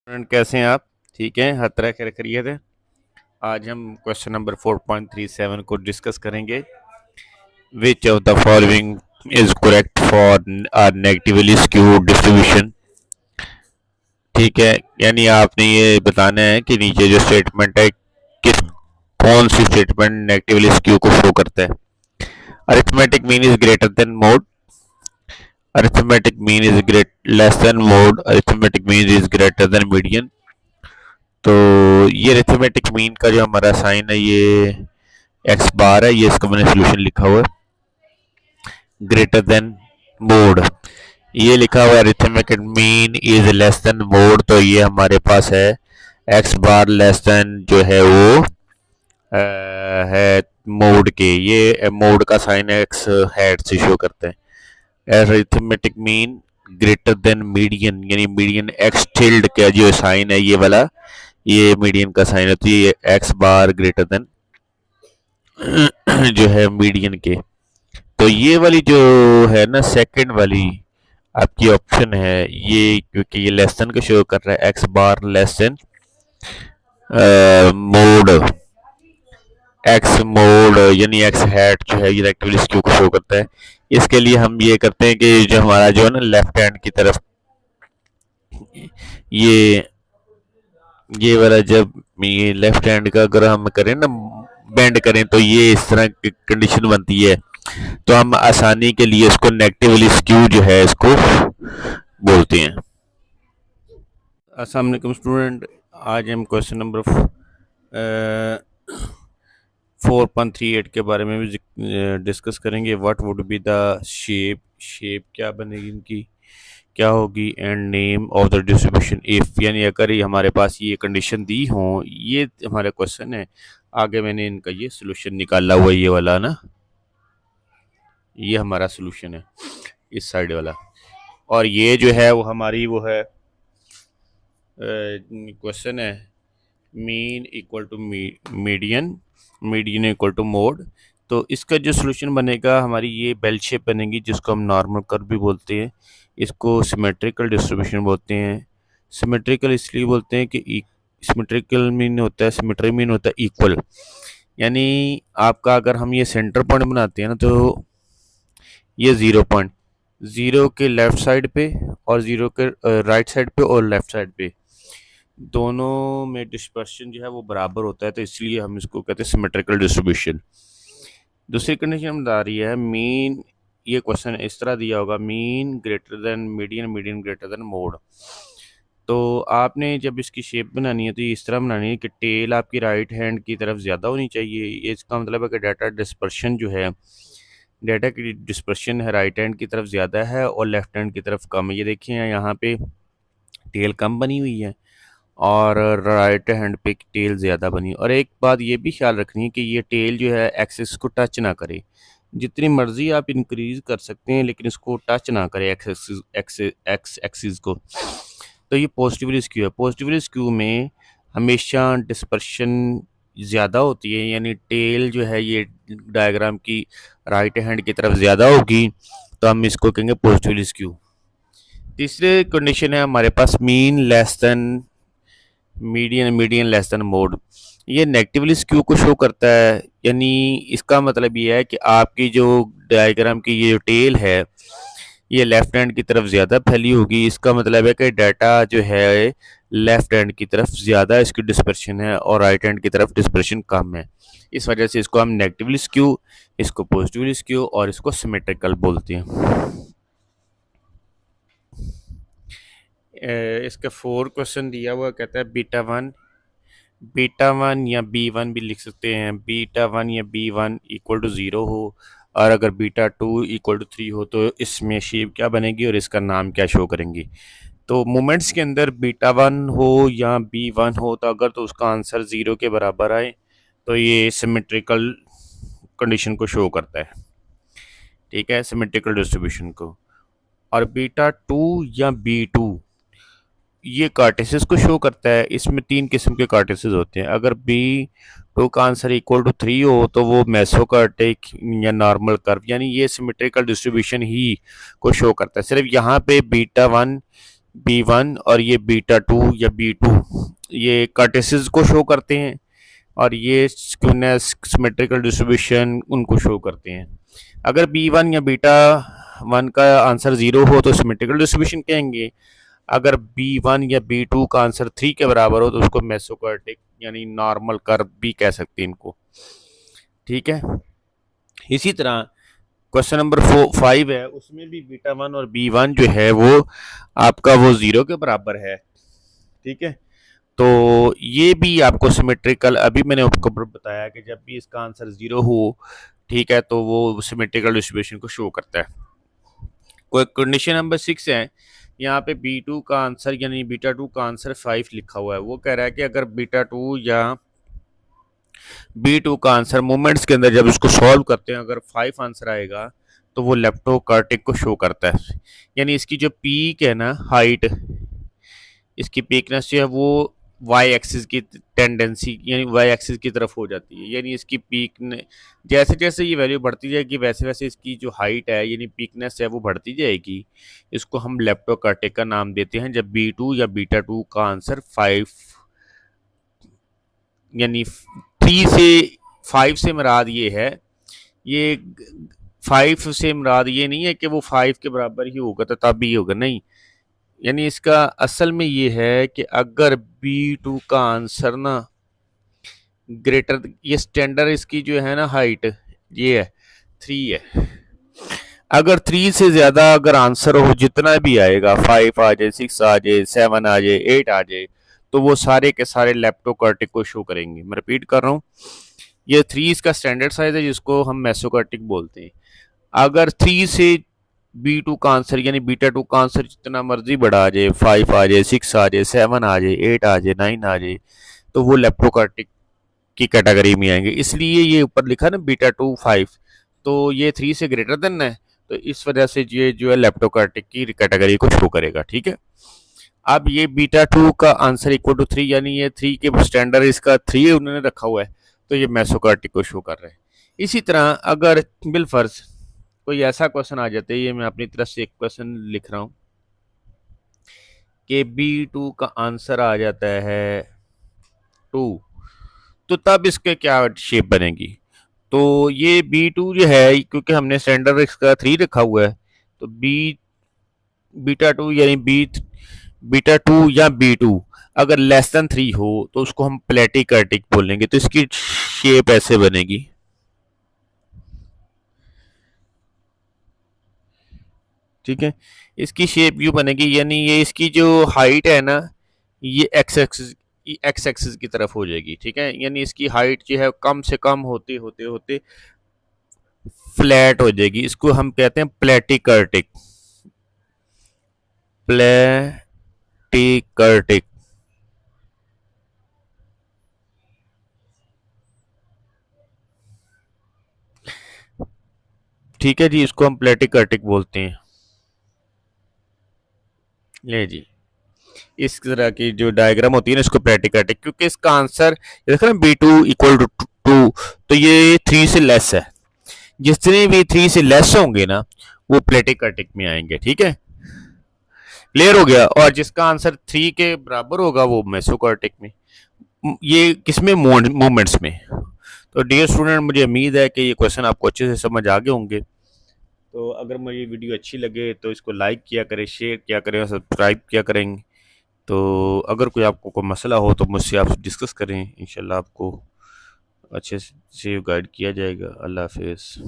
Student कैसे हैं आप? ठीक हैं, हर तरह खैर खैरियत है। आज हम क्वेश्चन नंबर 4.37 को डिस्कस करेंगे। Which of the following is correct for negatively skewed distribution. ठीक है, यानी आपने ये बताना है कि नीचे जो स्टेटमेंट है किस कौन सी स्टेटमेंट नेगेटिवली स्क्यू को शो करता है। Arithmetic mean is greater than mode, arithmetic mean is great less than mode, arithmetic mean is greater than median. तो ये अरिथमेटिक मीन का जो हमारा साइन है ये एक्स बार है, ये इसका मैंने सोल्यूशन लिखा हुआ है। ग्रेटर देन मोड ये लिखा हुआ है, arithmetic mean is less than mode, तो ये हमारे पास है एक्स बार लेस देन जो है वो है मोड के, ये मोड का साइन एक्स हेड से शो करता है। Arithmetic mean greater than median, यानी मीडियन एक्स टिल्ड का जो साइन है ये वाला, ये मीडियन का साइन है, तो ये एक्स बार ग्रेटर देन जो है मीडियन के। तो ये वाली जो है ना सेकंड वाली आपकी ऑप्शन है ये, क्योंकि ये लेस देन को शो कर रहा है, X bar less than mode, X mode यानी एक्स हैट जो है ये रेक्टेंगल स्क्यू को शो करता है। इसके लिए हम ये करते हैं कि जो हमारा जो है ना लेफ्ट हैंड की तरफ ये वाला, जब ये लेफ्ट हैंड का अगर हम करें ना बेंड करें तो ये इस तरह की कंडीशन बनती है, तो हम आसानी के लिए इसको नेगेटिवली स्क्यू जो है इसको बोलते हैं। अस्सलाम वालेकुम स्टूडेंट, आज हम क्वेश्चन नंबर 4.38 के बारे में भी डिस्कस करेंगे। What would be the shape, shape क्या बनेगी इनकी, क्या होगी, and name of the distribution if, यानी अगर ये हमारे पास ये कंडीशन दी हो, ये हमारा क्वेश्चन है। आगे मैंने इनका ये सोल्यूशन निकाला हुआ है, ये वाला ना, ये हमारा सोल्यूशन है इस साइड वाला, और ये जो है वो हमारी वो है क्वेश्चन है mean equal to median, median equal to mode. तो इसका जो सोल्यूशन बनेगा हमारी ये बेल शेप बनेगी, जिसको हम नॉर्मल कर्व भी बोलते हैं, इसको सिमेट्रिकल डिस्ट्रीब्यूशन बोलते हैं। सिमेट्रिकल इसलिए बोलते हैं कि सिमेट्रिकल मीन होता है, सिमेट्री मीन होता है इक्वल, यानी आपका अगर हम ये सेंटर पॉइंट बनाते हैं ना, तो ये 0 पॉइंट, 0 के लेफ़्ट साइड पे और 0 के राइट साइड पे और लेफ़्ट साइड पे दोनों में डिस्पर्शन जो है वो बराबर होता है, तो इसलिए हम इसको कहते हैं सिमेट्रिकल डिस्ट्रीब्यूशन। दूसरी कंडीशन हम बता रही है मीन, ये क्वेश्चन इस तरह दिया होगा, mean greater than median, median greater than mode. तो आपने जब इसकी शेप बनानी है तो ये इस तरह बनानी है कि टेल आपकी राइट हैंड की तरफ ज़्यादा होनी चाहिए। ये इसका मतलब है कि डाटा डिस्पर्शन जो है, डाटा की डिस्पर्शन है राइट हैंड की तरफ ज़्यादा है और लेफ्ट हैंड की तरफ कम है। ये देखिए यहाँ पे टेल कम बनी हुई है और राइट हैंड पे टेल ज़्यादा बनी। और एक बात ये भी ख्याल रखनी है कि ये टेल जो है एक्सिस को टच ना करे, जितनी मर्जी आप इंक्रीज कर सकते हैं लेकिन इसको टच ना करे एक्स एक्सिस को। तो ये पॉजिटिवली स्क्यू है। पॉजिटिवली स्क्यू में हमेशा डिस्पर्शन ज़्यादा होती है, यानी टेल जो है ये डायग्राम की राइट हैंड की तरफ ज़्यादा होगी, तो हम इसको कहेंगे पॉजिटिवली स्क्यू। तीसरे कंडीशन है हमारे पास mean less than median, median less than mode. ये नेगेटिवली स्क्यू को शो करता है, यानी इसका मतलब ये है कि आपकी जो डायग्राम की ये जो टेल है ये लेफ्ट हैंड की तरफ ज़्यादा फैली होगी। इसका मतलब है कि डाटा जो है लेफ्ट हैंड की तरफ ज़्यादा इसकी डिस्पर्शन है और राइट हैंड की तरफ डिस्पर्शन कम है। इस वजह से इसको हम नेगेटिवली स्क्यू, इसको पॉजिटिवली स्क्यू और इसको सिमेट्रिकल बोलते हैं। इसका 4 क्वेश्चन दिया हुआ, कहता है बीटा वन या B1 भी लिख सकते हैं। बीटा 1 या B1 इक्वल टू 0 हो और अगर बीटा 2 इक्वल टू 3 हो तो इसमें शेप क्या बनेगी और इसका नाम क्या शो करेंगी। तो मोमेंट्स के अंदर बीटा 1 हो या B1 हो, तो अगर तो उसका आंसर 0 के बराबर आए तो ये सिमेट्रिकल कंडीशन को शो करता है, ठीक है, सिमेट्रिकल डिस्ट्रीब्यूशन को। और बीटा 2 या B2 ये कार्टेसिस को शो करता है। इसमें 3 किस्म के कार्टेसिस होते हैं। अगर B2 का आंसर इक्वल टू 3 हो तो वो मेसोकार्टिक या नॉर्मल कर्व, यानी ये सिमेट्रिकल डिस्ट्रीब्यूशन ही को शो करता है। सिर्फ यहाँ पे बीटा 1 B1 और ये बीटा 2 या B2 ये कर्टेसिस को शो करते हैं और ये स्क्यूनेस सिमेट्रिकल डिस्ट्रीब्यूशन उनको शो करते हैं। अगर B1 या बीटा 1 का आंसर 0 हो तो सिमेट्रिकल डिस्ट्रीब्यूशन कहेंगे। अगर B1 या B2 का आंसर 3 के बराबर हो तो उसको मेसोकार्टिक यानी नॉर्मल कर्व भी कह सकते हैं इनको। ठीक है, इसी तरह क्वेश्चन नंबर 5 है, उसमें भी बीटा 1 और B1 जो है वो आपका वो 0 के बराबर है। ठीक है, तो ये भी आपको सिमेट्रिकल, अभी मैंने आपको बताया कि जब भी इसका आंसर 0 हो, ठीक है, तो वो सिमेट्रिकल डिस्ट्रीब्यूशन को शो करता है। कोई कंडीशन नंबर 6 है, यहाँ पे B2 का आंसर यानी बीटा 2 का आंसर 5 लिखा हुआ है। वो कह रहा है कि अगर बीटा 2 या B2 का आंसर मोमेंट्स के अंदर जब इसको सॉल्व करते हैं अगर 5 आंसर आएगा तो वो लेप्टोकार्टिक को शो करता है। यानी इसकी जो पीक है ना, हाइट, इसकी पीकनेस जो है वो वाई एक्सिस की टेंडेंसी यानी वाई एक्सिस की तरफ हो जाती है। यानी इसकी पीक ने जैसे जैसे ये वैल्यू बढ़ती जाएगी वैसे वैसे इसकी जो हाइट है यानी पीकनेस है वो बढ़ती जाएगी। इसको हम लेप्टोकार्टिक का नाम देते हैं जब B2 या बीटा 2 का आंसर 5 यानी 3 से 5 से मुराद ये है, ये 5 से मुराद ये नहीं है कि वो 5 के बराबर ही होगा तो तब भी होगा, नहीं। यानी इसका असल में ये है कि अगर B2 का आंसर ना ग्रेटर, ये स्टैंडर्ड इसकी जो है ना हाइट ये है 3 है। अगर 3 से ज़्यादा अगर आंसर हो जितना भी आएगा, 5 आ जाए, 6 आ जाए, 7 आ जाए, 8 आ जाए, तो वो सारे के सारे लेप्टोकार्टिक को शो करेंगे। मैं रिपीट कर रहा हूँ, ये 3 इसका स्टैंडर्ड साइज है जिसको हम मेसोकार्टिक बोलते हैं। अगर 3 से B2 का आंसर यानी बीटा 2 का आंसर जितना मर्जी बड़ा आ जाए, 5 आ जाए, 6 आ जाए, 7 आ जाए, 8 आ जाए, 9 आ जाए, तो वो लेप्टोकार्टिक की कैटेगरी में आएंगे। इसलिए ये ऊपर लिखा ना बीटा 2 5, तो ये 3 से ग्रेटर देन है, तो इस वजह से ये जो है लेप्टोकार्टिक की कैटेगरी को शो करेगा। ठीक है, अब ये बीटा 2 का आंसर इक्वल टू 3 यानी ये 3 के स्टैंडर्ड इसका 3 उन्होंने रखा हुआ है, तो ये मेसोकार्टिक को शो कर रहे हैं। इसी तरह अगर बिलफर्ज कोई ऐसा क्वेश्चन आ जाता है, ये मैं अपनी तरफ से एक क्वेश्चन लिख रहा हूँ कि B2 का आंसर आ जाता है 2, तो तब इसके क्या शेप बनेगी। तो ये B2 जो है क्योंकि हमने स्टैंडर्ड इसका 3 रखा हुआ है, तो बीटा 2 यानी बीटा 2 या B2 अगर लेस देन 3 हो तो उसको हम प्लेटिकार्टिक बोलेंगे। तो इसकी शेप ऐसे बनेगी, ठीक है, इसकी शेप यू बनेगी, यानी ये इसकी जो हाइट है ना ये एक्स एक्सिस की तरफ हो जाएगी। ठीक है, यानी इसकी हाइट जो है कम से कम होते होते होते फ्लैट हो जाएगी। इसको हम कहते हैं प्लेटिकर्टिक, प्लेटिकर्टिक। ठीक है जी, इसको हम प्लेटिकर्टिक बोलते हैं। ये जी, इस तरह की जो डायग्राम होती है ना इसको प्लेटिकर्टिक, क्योंकि इसका आंसर देखो ना B2 इक्वल टू 2, तो ये 3 से लेस है। जितने भी 3 से लेस होंगे ना वो प्लेटिकर्टिक में आएंगे। ठीक है, क्लियर हो गया। और जिसका आंसर 3 के बराबर होगा वो मेसोकार्टिक में, ये किसमें, मूवमेंट्स में। तो डियर स्टूडेंट, मुझे उम्मीद है कि ये क्वेश्चन आपको अच्छे से समझ आ गए होंगे। तो अगर मुझे वीडियो अच्छी लगे तो इसको लाइक किया करें, शेयर किया करें और सब्सक्राइब किया करेंगे। तो अगर कोई आपको कोई मसला हो तो मुझसे आप डिस्कस करें, इंशाल्लाह आपको अच्छे से गाइड किया जाएगा। अल्लाह हाफिज़।